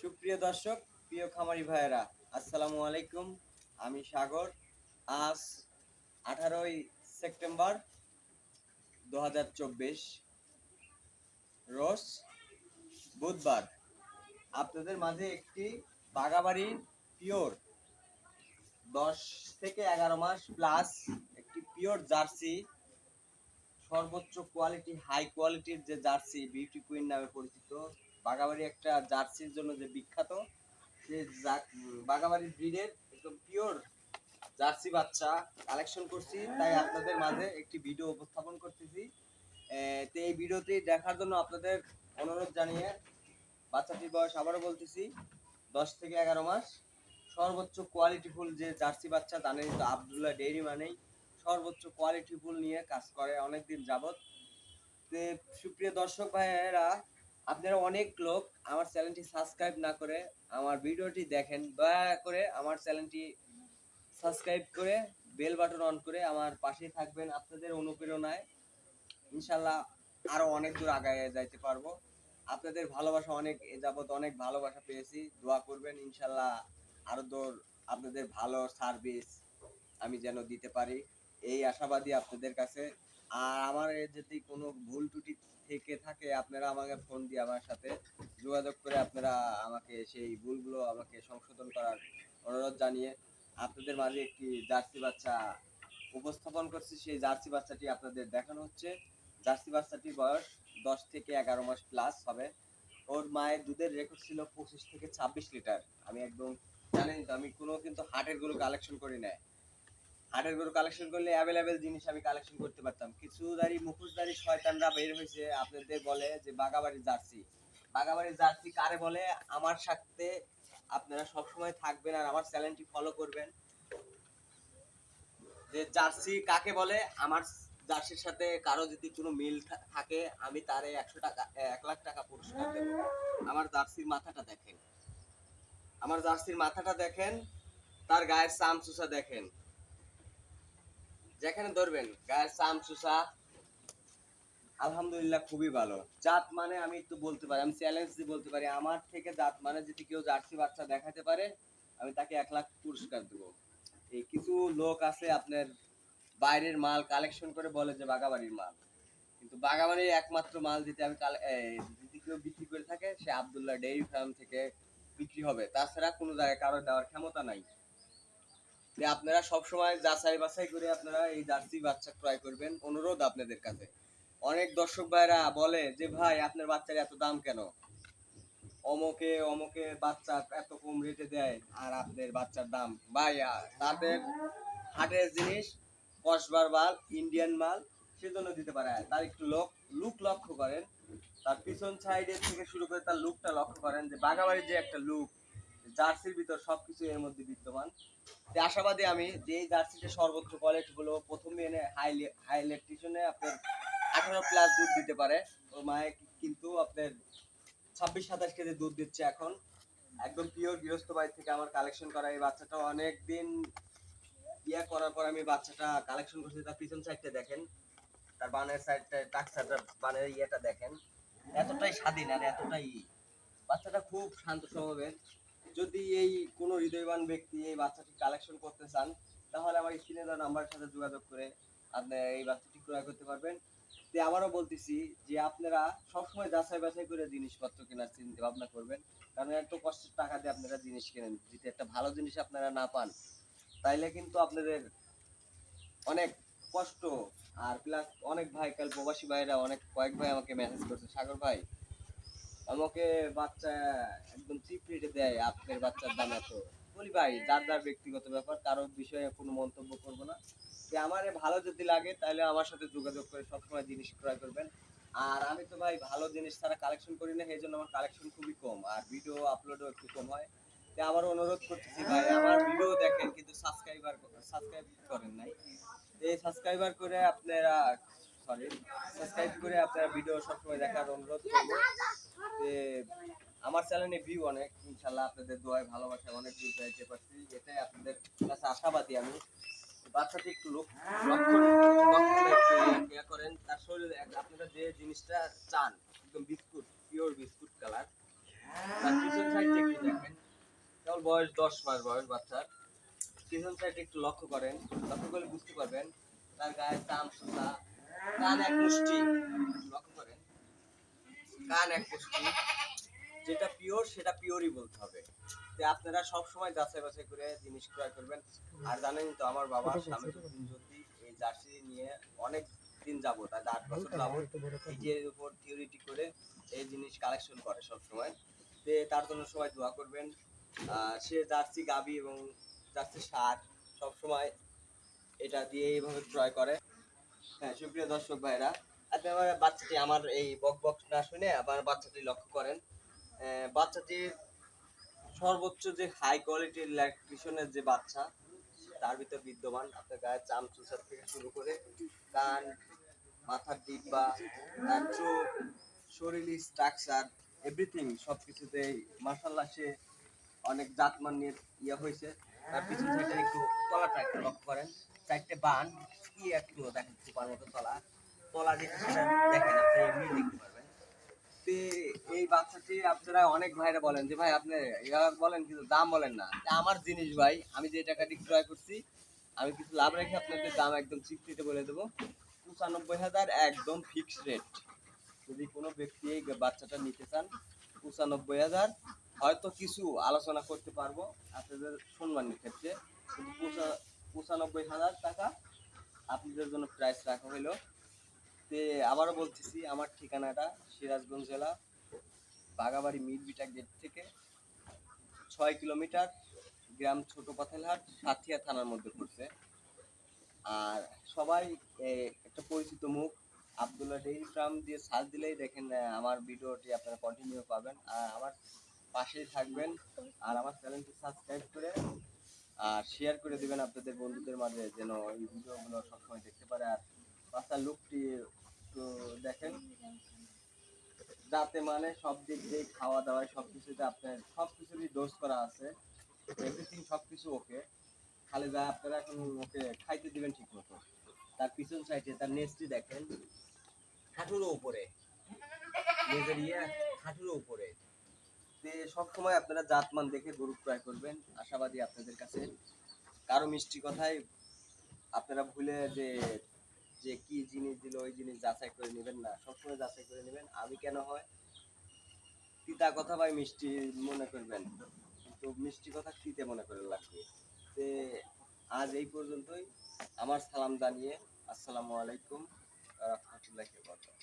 সুপ্রিয় দর্শক, প্রিয় খামারি ভাইয়েরা, আসসালামু আলাইকুম। আমি সাগর। আজ 18ই সেপ্টেম্বর 2024 রোজ বুধবার আপনাদের মাঝে একটি বাগাবাড়ি পিওর 10 থেকে 11 মাস প্লাস একটি পিওর জার্সি, সর্বোচ্চ কোয়ালিটি হাই কোয়ালিটির যে জার্সি বিউটি কুইন নামে পরিচিত, বাগাবাড়ি একটা জার্সির জন্য যে বিখ্যাত, সে বাগাবাড়ি ব্রিডের একদম পিওর জার্সি বাচ্চা কালেকশন করছি, তাই আপনাদের মাঝে একটি ভিডিও উপস্থাপন করতেছি। তো এই ভিডিওটি দেখার জন্য আপনাদের অনুরোধ জানিয়ে, বাচ্চাটির বয়স আবারও বলতেছি 10 থেকে 11 মাস, সর্বোচ্চ কোয়ালিটিফুল যে জার্সি বাচ্চা জানেন তো, আব্দুল্লাহ ডেইরি মানেই সর্বোচ্চ কোয়ালিটিফুল নিয়ে কাজ করে অনেকদিন যাবত। তো সুপ্রিয় দর্শক ভাইয়েরা, আপনারা অনেক লোক আমার চ্যানেলটি সাবস্ক্রাইব না করে আমার ভিডিওটি দেখেন। দয়া করে আমার চ্যানেলটি সাবস্ক্রাইব করে বেল বাটন অন করে আমার পাশেই থাকবেন। আপনাদের অনুপ্রেরণায় ইনশাল্লাহ আরো অনেক দূর আগায় যাইতে পারবো। আপনাদের ভালোবাসা অনেক যাবত অনেক ভালোবাসা পেয়েছি, দোয়া করবেন ইনশাল্লাহ আরো দূর আপনাদের ভালো সার্ভিস আমি যেন দিতে পারি, এই আশাবাদী আপনাদের কাছে। আর আমার যদি কোনো ভুল ত্রুটি থেকে থাকে, আপনারা আমাকে ফোন দিয়ে আমার সাথে যোগাযোগ করে আপনারা আমাকে সেই ভুলগুলো আমাকে সংশোধন করার অনুরোধ জানিয়ে আপনাদের মাঝে একটি জার্সি বাচ্চা উপস্থাপন করছি। সেই জার্সি বাচ্চাটি আপনাদের দেখানো হচ্ছে। জার্সি বাচ্চাটির বয়স 10 থেকে 11 মাস প্লাস হবে। ওর মায়ের দুধের রেকর্ড ছিল 25 থেকে 26 লিটার। আমি একদম জানেন তো, আমি কোনো কিন্তু হাটের গরু কালেকশন করি না। হাটের গরু কালেকশন করলে অ্যাভেলেবেল জিনিস আমি কালেকশন করতে পারতাম। কিছু মুখোশধারী শয়তানরা বের হয়েছে, আপনাদের বলে যে বাগাবাড়ির জার্সি। বাগাবাড়ির জার্সি কারে বলে, আমার সাথে আপনারা সবসময় থাকবেন আর আমার চ্যানেলটি ফলো করবেন। যে জার্সি কাকে বলে, আমার জার্সির সাথে কারো যদি কোনো মিল থাকে, আমি তারে 100 টাকা 1 লাখ টাকা পুরস্কার দেব। আমার জার্সির মাথাটা দেখেন, আমার জার্সির মাথাটা দেখেন, তার গায়ের চাম চুষা দেখেন, যেখানে ধরবেন গায়ের চাম চুষা আলহামদুলিল্লাহ খুবই ভালো জাত। মানে আমি তো বলতে পারি, আমি চ্যালেঞ্জ দিয়ে বলতে পারি, আমার থেকে জাত মানে যদি কেউ জার্সি বাচ্চা দেখাতে পারে, আমি তাকে 1 লাখ পুরস্কার দেবো। এই কিছু লোক আছে আপনার বাইরের মাল কালেকশন করে বলে যে বাগাবাড়ির মাল, কিন্তু বাগাবাড়ির একমাত্র মাল দিতে আমি যদি কেউ বিক্রি করে থাকে, সে আব্দুল্লাহ ডেইরি ফার্ম থেকে বিক্রি হবে, তাছাড়া কোনো জায়গায় কারো দেওয়ার ক্ষমতা নাই। যে আপনারা সবসময় যাচাই বাছাই করে আপনারা এই জার্সি বাচ্চা ক্রয় করবেন, অনুরোধ আপনাদের কাছে। অনেক দর্শক ভাইরা বলে যে ভাই আপনার বাচ্চার এত দাম কেন, অমকে অমকে বাচ্চা এত কম রেটে দেয় আর আপনার বাচ্চার দাম। ভাই তাদের হাটের জিনিস, কসবার মাল, ইন্ডিয়ান মাল, সেজন্য দিতে পারে। তার একটু লুক লক্ষ্য করেন, তার পিছন সাইডের থেকে শুরু করে তার লুকটা লক্ষ্য করেন, যে বাগাবাড়ির যে একটা লুক, জার্সির ভিতর সবকিছু এর মধ্যে বিদ্যমান। আশাবাদী আমি যে এই জার্সিতে সর্বোচ্চ কোয়ালিটি গুলো প্রথমে এনে হাই ইলেকট্রিশনে আপনার 18 প্লাস দুধ দিতে পারে। ওর মায়ে কিন্তু আপনার 26-27 কেজি দুধ দিচ্ছে এখন। একদম পিওর গৃহস্থ বাড়ি থেকে আমার কালেকশন করা এই বাচ্চাটা অনেক দিন ইয়া করার পর আমি বাচ্চাটা কালেকশন করছি। তার পিছন সাইডটা দেখেন, তার বানের সাইডটা টাকসাটা বানের ইয়েটা দেখেন, এতটাই স্বাধীন আর এতটাই বাচ্চাটা খুব শান্ত স্বভাবের। যদি এই কোনো হৃদয়বান ব্যক্তি এই বাচ্চাটি কালেকশন করতে চান, তাহলে আমার স্ক্রিনে দেওয়া নাম্বারের সাথে যোগাযোগ করে আপনি এই বাচ্চাটি ক্রয় করতে পারবেন। তো আবারও বলতেছি যে আপনারা সবসময় যাচাই বাছাই করে জিনিসপত্র কেনার চিন্তা ভাবনা করবেন, কারণ এত কষ্টের টাকা দিয়ে আপনারা জিনিস কেনেন, যদি একটা ভালো জিনিস আপনারা না পান, তাইলে কিন্তু আপনাদের অনেক কষ্ট। আর প্লাস অনেক ভাই, কাল প্রবাসী ভাইরা অনেক কয়েক ভাই আমাকে মেসেজ করছে, সাগর ভাই আমাকে বাচ্চা একদম চিপ রেটে দেয়, আপনার বাচ্চার দাম এত। বলি ভাই যার যার ব্যক্তিগত ব্যাপার, কারোর বিষয়ে কোনো মন্তব্য করব না। যে আমার ভালো যদি লাগে তাহলে আমার সাথে যোগাযোগ করে সবসময় জিনিস ক্রয় করবেন। আর আমি তো ভাই ভালো জিনিস ছাড়া কালেকশন করি না, এই জন্য আমার কালেকশন খুবই কম আর ভিডিও আপলোডও একটু কম হয়। তো আমার অনুরোধ করতেছি ভাই, আমার ভিডিও দেখেন কিন্তু সাবস্ক্রাইব করেন নাই, এই সাবস্ক্রাইবার করে আপনারা সরি সাবস্ক্রাইব করে আপনারা ভিডিও সবসময় দেখার অনুরোধ করবো। আমার চ্যানেলে ভিউ অনেক, ইনশাল্লাহ আপনাদের দোয়ায় ভালোবাসায় অনেক দূর যাইতে পারছি, এটাই আপনাদের কাছে আশাবাদী আমি। বাচ্চাটি একটু লক্ষ্য করেন, তার শরীরে আপনারা যে জিনিসটা চান, একদম বিস্কুট, পিওর বিস্কুট কালার। তার পিছন সাইডটা একটু বয়স 10 মাস বয়স বাচ্চার। পিছন সাইডে একটু লক্ষ্য করেন, লক্ষ্য করলে বুঝতে পারবেন তার গায়ের চাম সুতা, কান এক মুষ্টি, লক্ষ্য করেন কান এক মুষ্টি, যেটা পিওর সেটা পিওরই বলতে হবে। তো আপনারা সব সময় যাচাই বাছাই করে জিনিস ক্রয় করবেন। আর জানেন তো আমার বাবা স্বামীউদ্দিন জ্যোতি এই জার্সি নিয়ে অনেক দিন যাবত, আর 8 বছর যাবত এই যে উপর থিওরিটি করে এই জিনিস কালেকশন করে সব সময়। তার জন্য সবাই দোয়া করবেন। সে জার্সি গাবি এবং জার্সি ষাঁড় সব সময় এটা দিয়ে এইভাবে ক্রয় করে। হ্যাঁ, সুপ্রিয় দর্শক ভাইরা, আপনি আমার বাচ্চাটি, আমার এই বক বক না শুনে আমার বাচ্চাটি লক্ষ্য করেন। বাচ্চাটির সর্বোচ্চ যে হাই কোয়ালিটির ল্যাকটেশনের যে বাচ্চা তার ভিতর বিদ্যমান। আপনার গায়ের চাম চুষার থেকে শুরু করে কান, মাথার ডিব্বা, তার চোখ, শরীরের স্ট্রাকচার, এভরিথিং সব কিছুতেই মাশাআল্লাহ সে অনেক জাতমান নিয়ে হয়েছে। তার পিছন সাইডে একটু তলাটা একটু লক্ষ্য করেন, চারটে বান কি একটু দেখেন, সুপার মতো তলা, তলা যেটা সেটা দেখেন, আপনি এমনি দেখতে পারবেন। তে এই বাচ্চাটি আপনারা অনেক ভাইরা বলেন যে ভাই আপনি ইয়া বলেন কিন্তু দাম বলেন না। আমার জিনিস ভাই, আমি যে টাকাটি ক্রয় করছি আমি কিছু লাভ রেখে আপনাদের দাম একদম চিপচিতে বলে দেবো। 95,000 একদম ফিক্সড রেট। যদি কোনো ব্যক্তি এই বাচ্চাটা নিতে চান, 95,000, হয়তো কিছু আলোচনা করতে পারবো আপনাদের সম্মানের ক্ষেত্রে, কিন্তু 95,000 টাকা আপনাদের জন্য প্রাইস রাখা হলো। আবারও বলতেছি, আমার ঠিকানাটা সিরাজগঞ্জ জেলা, বাগাবাড়ি মিরবিটা গেট থেকে 6 কিলোমিটার, গ্রাম ছোট পাথেলহাট, সাথিয়া থানার মধ্যে পড়ছে। আর সবাই একটা পরিচিত মুখ আব্দুল্লাহ ডেইরি ফার্ম দিয়ে সার্চ দিলেই দেখেন আমার ভিডিওটি আপনারা কন্টিনিউ পাবেন। আর আমার পাশেই থাকবেন, আর আমার চ্যানেলটি সাবস্ক্রাইব করে আর শেয়ার করে দিবেন আপনাদের বন্ধুদের মাঝে, যেন এই ভিডিওগুলো সবসময় দেখতে পারে। আর বাচ্চার লুকটি একটু দেখেন, যাতে মানে সব দিক দিয়ে খাওয়া দাওয়া সবকিছুতে আপনার সবকিছুরই ডোজ করা আছে, এভরিথিং সবকিছু ওকে। খালি যা আপনারা এখন ওকে খাইতে দিবেন ঠিক মতো। তার পিছন সাইডে তার নেস্টটি দেখেন, হাঁটুর উপরে, লেজের হাঁটুর উপরে। সব সময় আপনারা জাতমান দেখে গরু ক্রয় করবেন, আশাবাদী আপনাদের কাছে। কারো মিষ্টি কথায় আপনারা ভুলে যে যে কি জিনিস দিল ওই জিনিস যাচাই করে নেবেন না, সবসময় যাচাই করে নেবেন। আমি কেন হয় তিতা কথা ভাই মিষ্টি মনে করবেন, কিন্তু মিষ্টি কথা তিতে মনে করে লাগবে। তে আজ এই পর্যন্তই। আমার সালাম জানিয়ে আসসালামু আলাইকুম ওয়া রাহমাতুল্লাহি ওয়া বারাকাতুহু।